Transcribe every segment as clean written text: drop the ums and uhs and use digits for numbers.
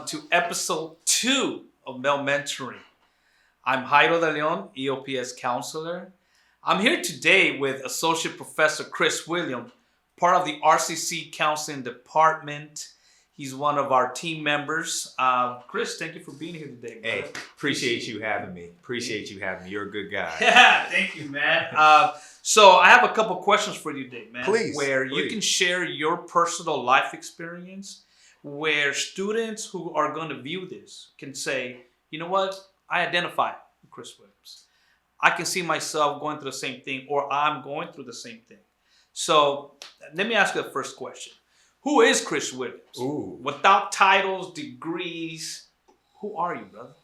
everyone to episode 2 of Male Mentoring. I'm Jairo De Leon, EOPS counselor. I'm here today with Associate Professor Chris Williams, part of the RCC Counseling Department. He's one of our team members. Chris, thank you for being here today. Hey, appreciate you having me. You're a good guy. Yeah, thank you, man. So I have a couple questions for you today, man. Please. You can share your personal life experience, where students who are going to view this can say, you know what, I identify with Chris Williams. I can see myself going through the same thing, or I'm going through the same thing. So let me ask you the first question. Who is Chris Williams? Ooh. Without titles, degrees, who are you, brother?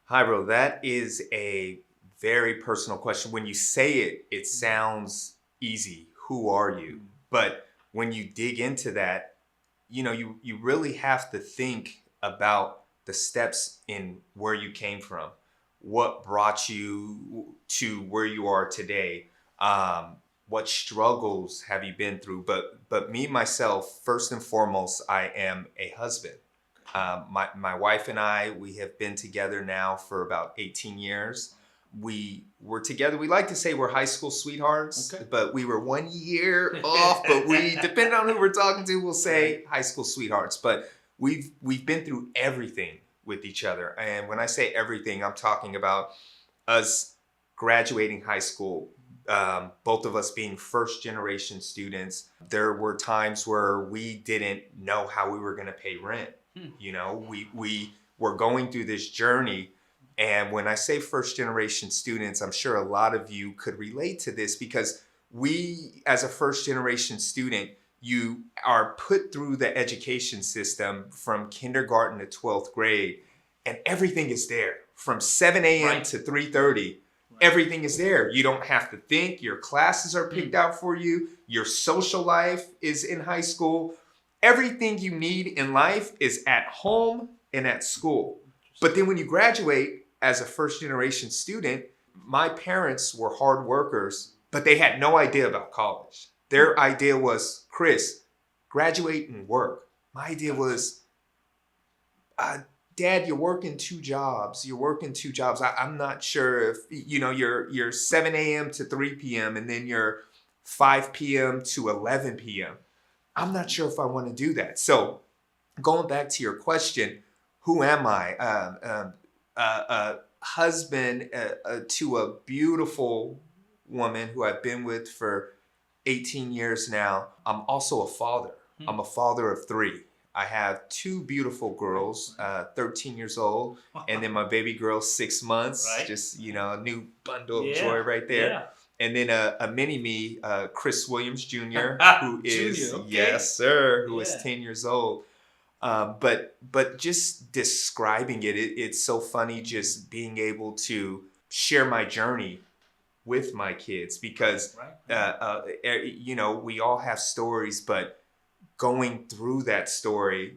Hi, bro. That is a very personal question. When you say it, it sounds easy. Who are you? But when you dig into that, you really have to think about the steps in where you came from, what brought you to where you are today. What struggles have you been through? But me, myself, first and foremost, I am a husband. My wife and we have been together now for about 18 years. We were together. We like to say we're high school sweethearts, okay, but we were 1 year off. But we, depending on who we're talking to, we'll say high school sweethearts. But we've been through everything with each other. And when I say everything, I'm talking about us graduating high school, both of us being first generation students. There were times where we didn't know how we were going to pay rent. We were going through this journey. And when I say first generation students, I'm sure a lot of you could relate to this, because we, as a first generation student, you are put through the education system from kindergarten to 12th grade, and everything is there from 7 a.m. to 3:30. Everything is there. You don't have to think. Your classes are picked out for you. Your social life is in high school. Everything you need in life is at home and at school. But then when you graduate as a first generation student, my parents were hard workers, but they had no idea about college. Their idea was, Chris, graduate and work. My idea was, Dad, you're working two jobs. I'm not sure if, you're 7 a.m. to 3 p.m. and then you're 5 p.m. to 11 p.m. I'm not sure if I want to do that. So going back to your question, who am I? A husband to a beautiful woman who I've been with for 18 years now. I'm also a father. I'm a father of 3. I have 2 beautiful girls, 13 years old, and then my baby girl, 6 months. Right. Just, a new bundle of joy right there. Yeah. And then a mini-me, Chris Williams Jr., who is, okay. Yes, sir, who is 10 years old. But just describing it's so funny just being able to share my journey with my kids, because, we all have stories, but going through that story,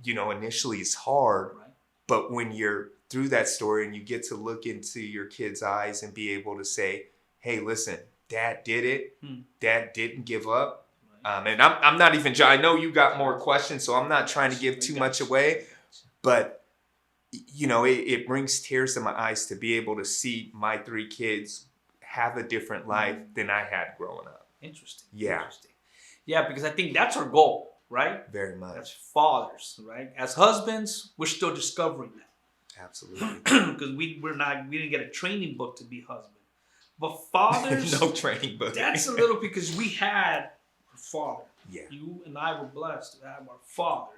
initially is hard, right? But when you're through that story and you get to look into your kids' eyes and be able to say, hey, listen, Dad did it. Dad didn't give up. And I'm not even, I know you got more questions, so I'm not trying to give too much away, but it brings tears to my eyes to be able to see my 3 kids have a different life than I had growing up. Interesting. Yeah. Interesting. Yeah, because I think that's our goal, right? Very much. As fathers, right? As husbands, we're still discovering that. Absolutely. Because we didn't get a training book to be husband. But fathers, no training book. That's a little, because we had our father. Yeah. You and I were blessed to have our father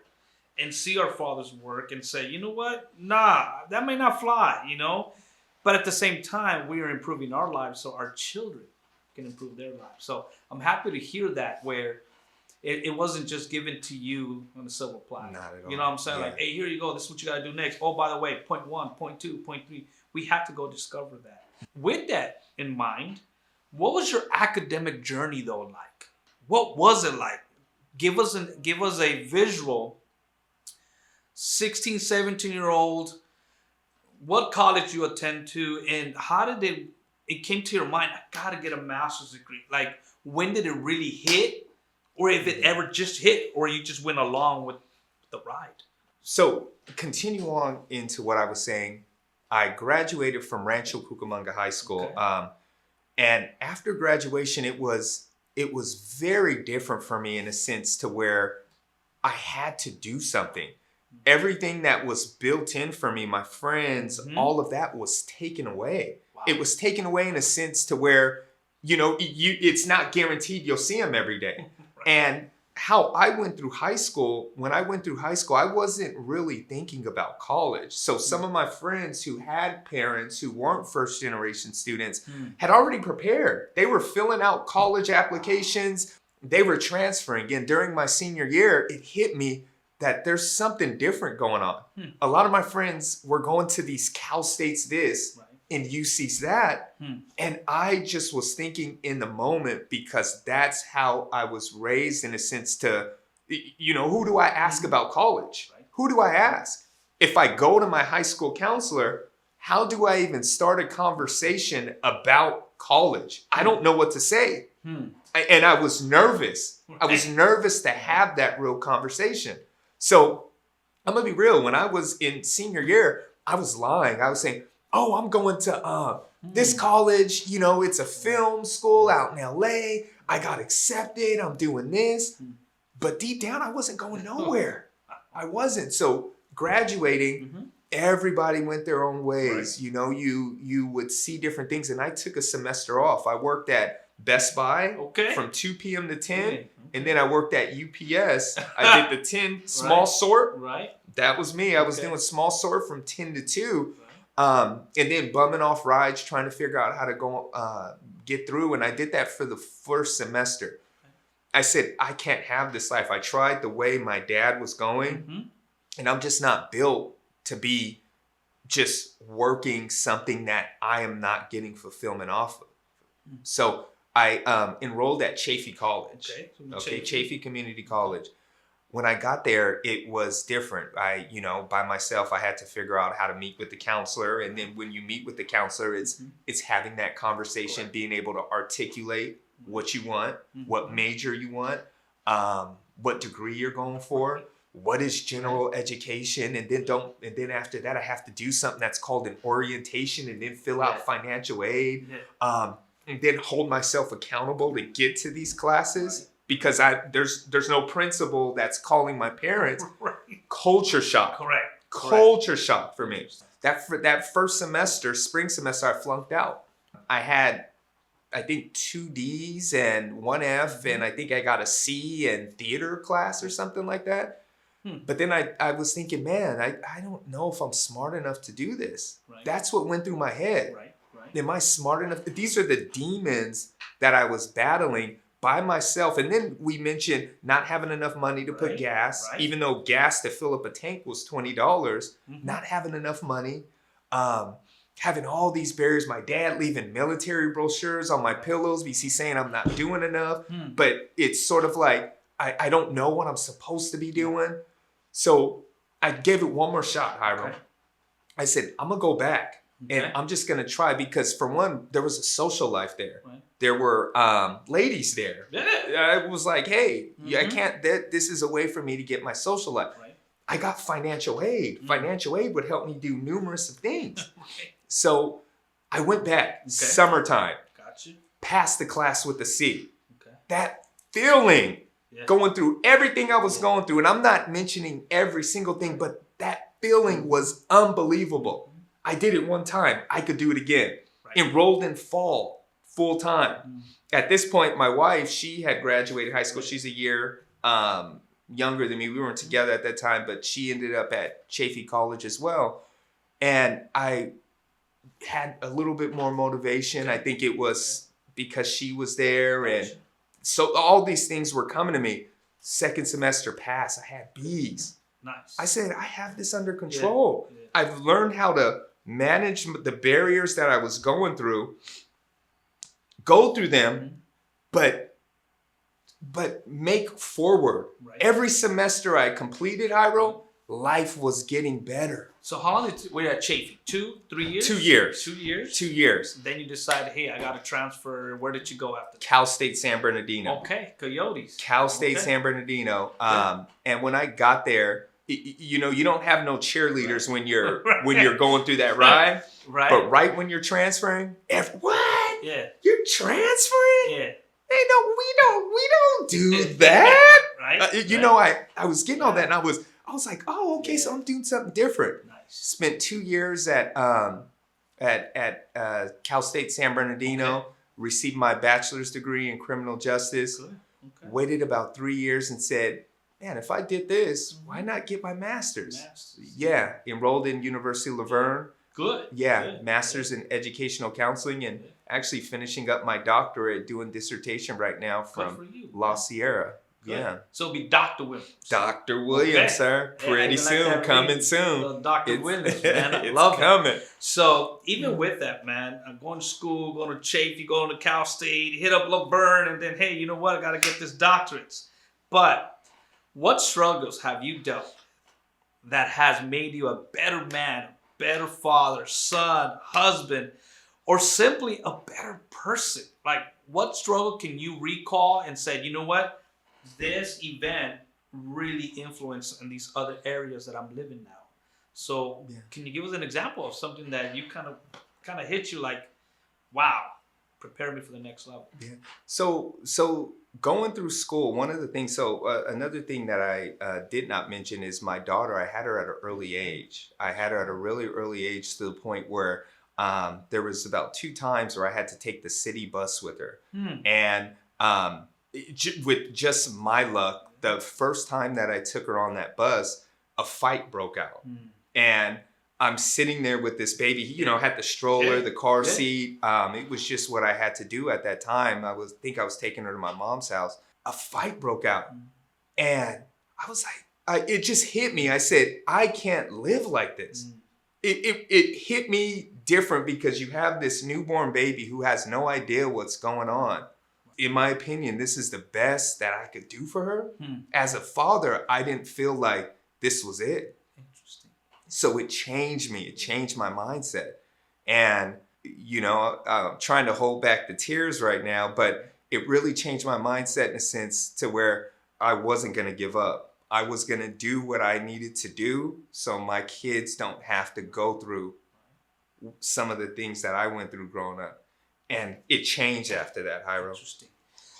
and see our father's work and say, you know what? Nah, that may not fly, But at the same time, we are improving our lives so our children can improve their lives. So I'm happy to hear that, where it wasn't just given to you on a silver platter. Not at all. You know what I'm saying? Yeah. Like, hey, here you go. This is what you got to do next. Oh, by the way, point 1, point 2, point 3. We have to go discover that. With that in mind, what was your academic journey, though, like? What was it like? Give us a visual. 16, 17-year-old, what college you attend to, and how did it came to your mind, I gotta get a master's degree? Like, when did it really hit? Or if it ever just hit, or you just went along with the ride? So continue on into what I was saying. I graduated from Rancho Cucamonga High School. Okay. And after graduation, it was very different for me in a sense to where I had to do something. Everything that was built in for me, my friends, all of that was taken away. Wow. It was taken away in a sense to where, it's not guaranteed you'll see them every day. Right. And how I went through high school, when I went through high school, I wasn't really thinking about college. So some of my friends who had parents who weren't first generation students had already prepared. They were filling out college applications. They were transferring. And during my senior year, it hit me that there's something different going on. A lot of my friends were going to these Cal States this and UC's that. And I just was thinking in the moment, because that's how I was raised in a sense to, who do I ask about college? Right. Who do I ask? If I go to my high school counselor, how do I even start a conversation about college? I don't know what to say. And I was nervous. I was nervous to have that real conversation. So I'm going to be real. When I was in senior year, I was lying. I was saying, oh, I'm going to this college. It's a film school out in LA. I got accepted. I'm doing this. But deep down, I wasn't going nowhere. I wasn't. So graduating, everybody went their own ways. Right. You would see different things. And I took a semester off. I worked at Best Buy from 2 p.m. to 10. Okay. And then I worked at UPS. I did the 10 small sort. Right. That was me. I was doing small sort from 10 to 2. And then bumming off rides, trying to figure out how to go get through. And I did that for the first semester. I said, I can't have this life. I tried the way my dad was going. And I'm just not built to be just working something that I am not getting fulfillment off of. So I enrolled at Chaffey College. Okay, Chaffey Community College. When I got there, it was different. By myself, I had to figure out how to meet with the counselor. And then when you meet with the counselor, it's having that conversation, being able to articulate what you want, what major you want, what degree you're going for, what is general education, and then after that, I have to do something that's called an orientation, and then fill out financial aid. And then hold myself accountable to get to these classes because there's no principal that's calling my parents. Culture shock. Correct. Culture shock for me. That first semester, spring semester, I flunked out. I had, I think, 2 D's and 1 F, and I think I got a C in theater class or something like that. But then I was thinking, man, I don't know if I'm smart enough to do this. That's what went through my head. Am I smart enough? These are the demons that I was battling by myself. And then we mentioned not having enough money to put gas, even though gas to fill up a tank was $20, not having enough money, having all these barriers. My dad leaving military brochures on my pillows because he's saying I'm not doing enough. But it's sort of like, I don't know what I'm supposed to be doing. So I gave it one more shot, Jairo. I said, I'm going to go back. And I'm just going to try because, for one, there was a social life there. There were ladies there. I was like, hey, I can't, this is a way for me to get my social life. I got financial aid. Financial aid would help me do numerous things. So I went back, summertime, passed the class with a C. That feeling, going through everything I was going through, and I'm not mentioning every single thing, but that feeling was unbelievable. I did it one time. I could do it again. Enrolled in fall, full time. At this point, my wife, she had graduated high school. She's a year younger than me. We weren't together at that time, but she ended up at Chaffey College as well. And I had a little bit more motivation. I think it was because she was there. And so all these things were coming to me. Second semester passed. I had B's. Nice. I said, I have this under control. I've learned how to manage the barriers that I was going through, go through them, but make forward. Every semester I completed, Jairo, life was getting better. So how long were you at Chaffey? 2, 3 years? 2 years. 2 years? 2 years. Then you decided, hey, I got to transfer. Where did you go after that? Cal State San Bernardino. Okay, Coyotes. Cal State San Bernardino. And when I got there, you know, you don't have no cheerleaders when you're Right. when you're going through that ride. Right. But right when you're transferring, what? Yeah. You're transferring? Yeah. Hey, no, we don't do that. Right. You know, I was getting all that, and I was like, oh, okay, so I'm doing something different. Nice. Spent 2 years at Cal State San Bernardino. Okay. Received my bachelor's degree in criminal justice. Good. Okay. Waited about 3 years and said, man, if I did this, why not get my master's? Yeah, enrolled in University of Laverne. Good. Yeah, Good. master's in educational counseling, and actually finishing up my doctorate, doing dissertation right now from Good for you. La Sierra. Good. Yeah. So it'll be Dr. Williams. Dr. Williams, Okay. sir. Yeah, Pretty I like soon, that coming reading. soon. Dr. It's- Williams, man. I it's love it. coming. So even with that, man, I'm going to school, going to Chaffey, going to Cal State, hit up Laverne, and then, hey, you know what? I got to get this doctorate. But what struggles have you dealt with that has made you a better man, a better father, son, husband, or simply a better person? Like, what struggle can you recall and say, you know what? This event really influenced in these other areas that I'm living now. So can you give us an example of something that you kind of hit you like, wow, prepare me for the next level? Yeah. So going through school, one of the things, another thing that I did not mention is my daughter. I had her at an early age. I had her at a really early age, to the point where there was about 2 times where I had to take the city bus with her. And with just my luck, the first time that I took her on that bus, a fight broke out. And I'm sitting there with this baby. He, had the stroller, the car seat. It was just what I had to do at that time. I think I was taking her to my mom's house. A fight broke out. And I was like, it just hit me. I said, I can't live like this. It hit me different because you have this newborn baby who has no idea what's going on. In my opinion, this is the best that I could do for her. As a father, I didn't feel like this was it. Interesting. So it changed me. It changed my mindset. And, I'm trying to hold back the tears right now, but it really changed my mindset in a sense to where I wasn't going to give up. I was going to do what I needed to do so my kids don't have to go through some of the things that I went through growing up. And it changed after that, Jairo. Interesting.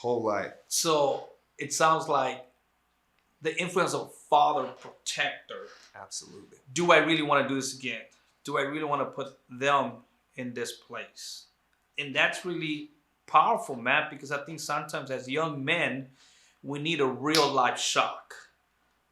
Whole life. So it sounds like the influence of father protector. Absolutely. Do I really want to do this again? Do I really want to put them in this place? And that's really powerful, man, because I think sometimes as young men, we need a real life shock.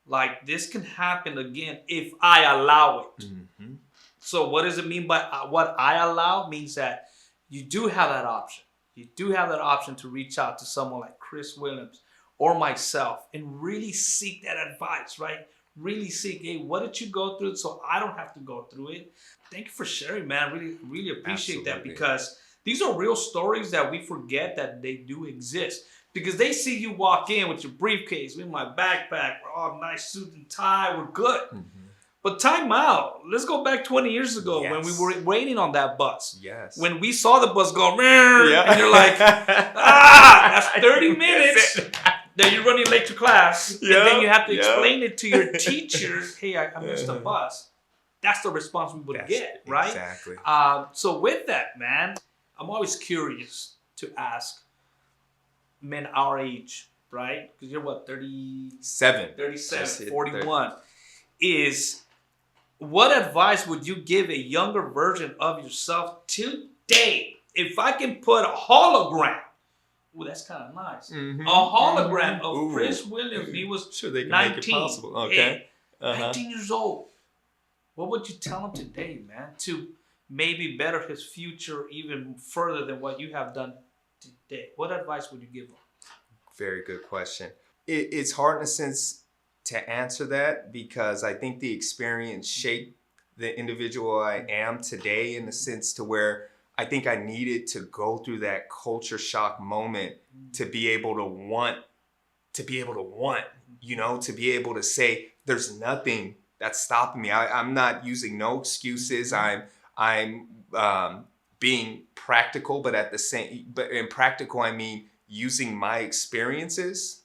Like, this can happen again if I allow it. Mm-hmm. So what does it mean by what I allow? Means that you do have that option. You do have that option to reach out to someone like Chris Williams or myself and really seek that advice, right? Really seek, hey, what did you go through so I don't have to go through it? Thank you for sharing, man. Really, really appreciate that, because these are real stories that we forget that they do exist. Because they see you walk in with your briefcase, with my backpack, we're all nice suit and tie, we're good. Mm-hmm. But time out. Let's go back 20 years ago when we were waiting on that bus. Yes. When we saw the bus go, and you're like, that's 30 minutes that you're running late to class. And then you have to explain it to your teacher, hey, I missed the bus. That's the response we would get, right? Exactly. So with that, man, I'm always curious to ask men our age, right? Because you're what, 37, 41. Is what advice would you give a younger version of yourself today? If I can put a hologram, that's kind of nice. Mm-hmm. A hologram of Chris Williams. He was sure they can 19. Make it possible. Okay. 19 years old. What would you tell him today, man, to maybe better his future even further than what you have done today? What advice would you give him? Very good question. It's hard in a sense to answer that, because I think the experience shaped the individual I am today, in the sense to where I think I needed to go through that culture shock moment to be able to want, to be able to say, there's nothing that's stopping me. I'm not using no excuses. I'm being practical, but in practical, I mean using my experiences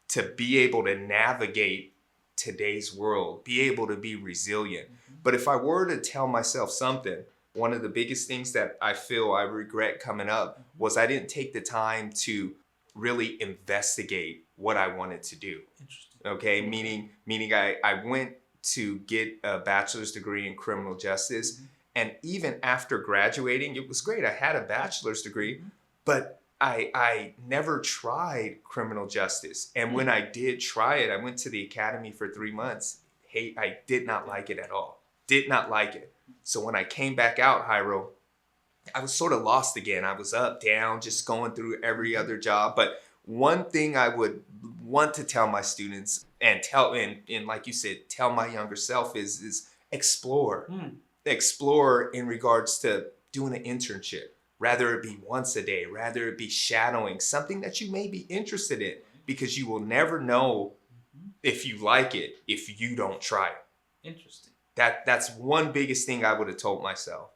to be able to navigate today's world, be able to be resilient. But if I were to tell myself something, one of the biggest things that I feel I regret coming up was I didn't take the time to really investigate what I wanted to do. Interesting. Okay, meaning I went to get a bachelor's degree in criminal justice. And even after graduating, it was great. I had a bachelor's degree, but I never tried criminal justice. And when I did try it, I went to the academy for 3 months. Hey, I did not like it at all. Did not like it. So when I came back out, Jairo, I was sort of lost again. I was up, down, just going through every other job. But one thing I would want to tell my students and like you said, tell my younger self is explore. Explore in regards to doing an internship, rather it be once a day, rather it be shadowing, something that you may be interested in, because you will never know if you like it if you don't try it. Interesting. That's one biggest thing I would have told myself.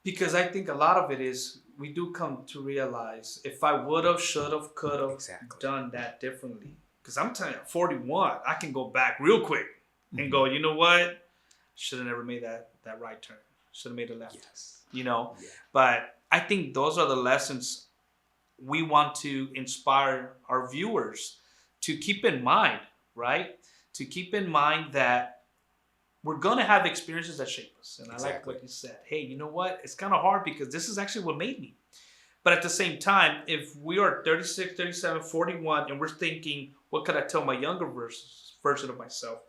Because I think a lot of it is we do come to realize if I would have, should have, could have done that differently. Because I'm telling you, 41, I can go back real quick and go, you know what? Should have never made that right turn. Should have made a left. Yes. You know? Yeah. But I think those are the lessons we want to inspire our viewers to keep in mind, right? To keep in mind that we're going to have experiences that shape us. And I like what you said. Hey, you know what? It's kind of hard because this is actually what made me. But at the same time, if we are 36, 37, 41, and we're thinking, what could I tell my younger version of myself?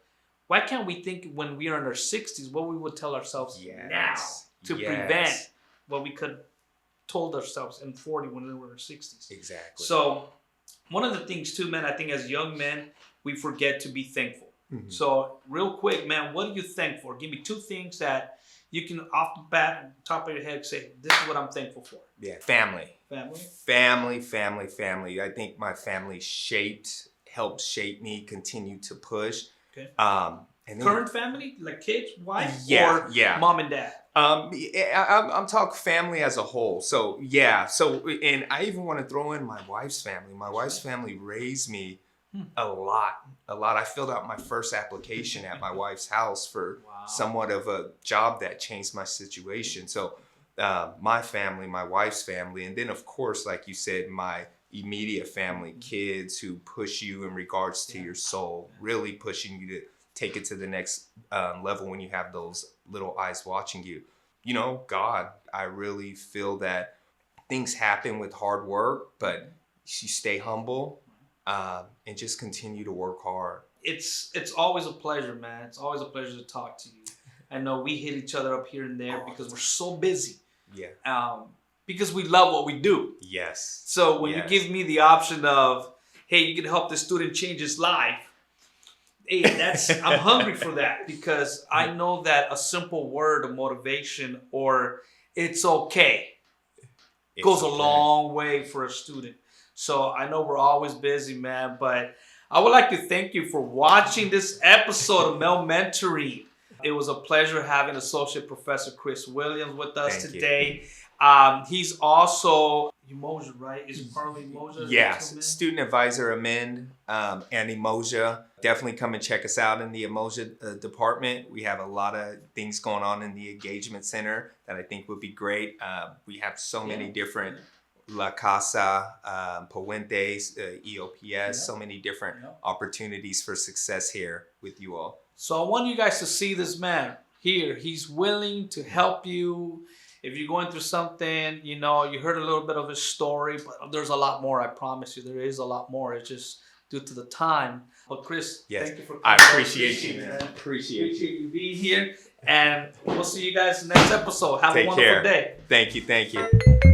Why can't we think when we are in our 60s what we would tell ourselves now to prevent what we could told ourselves in 40 when we were in our 60s? Exactly. So one of the things too, man, I think as young men, we forget to be thankful. So real quick, man, what are you thankful for? Give me 2 things that you can off the bat, top of your head, say, this is what I'm thankful for. Yeah, family. Family? I think my family helped shape me, continue to push. Okay. And then, current family, like kids, wife, or mom and dad? I'm talking family as a whole. So and I even want to throw in my wife's family. My wife's family raised me a lot. I filled out my first application at my wife's house for somewhat of a job that changed my situation. So my family, my wife's family, and then of course, like you said, my immediate family, kids who push you in regards to your soul, really pushing you to take it to the next level when you have those little eyes watching you. You know, God, I really feel that things happen with hard work, but you stay humble and just continue to work hard. It's always a pleasure, man. It's always a pleasure to talk to you. I know we hit each other up here and there because we're so busy. Yeah. Because we love what we do. Yes. So when you give me the option of, hey, you can help the student change his life, hey, I'm hungry for that, because I know that a simple word of motivation or it's okay goes a long way for a student. So I know we're always busy, man, but I would like to thank you for watching this episode of Mentoring. It was a pleasure having Associate Professor Chris Williams with us today. He's also Emoja, right? Is it partly Emoja? Yes, student advisor Amend and Emoja. Definitely come and check us out in the Emoja department. We have a lot of things going on in the engagement center that I think would be great. We have so many different La Casa, Puentes, EOPS, so many different opportunities for success here with you all. So I want you guys to see this man here. He's willing to help you. If you're going through something, you know, you heard a little bit of his story, but there's a lot more. I promise you, there is a lot more. It's just due to the time. But Chris, thank you for coming. I appreciate you, man. Appreciate you being here. And we'll see you guys in the next episode. Have a wonderful day. Thank you.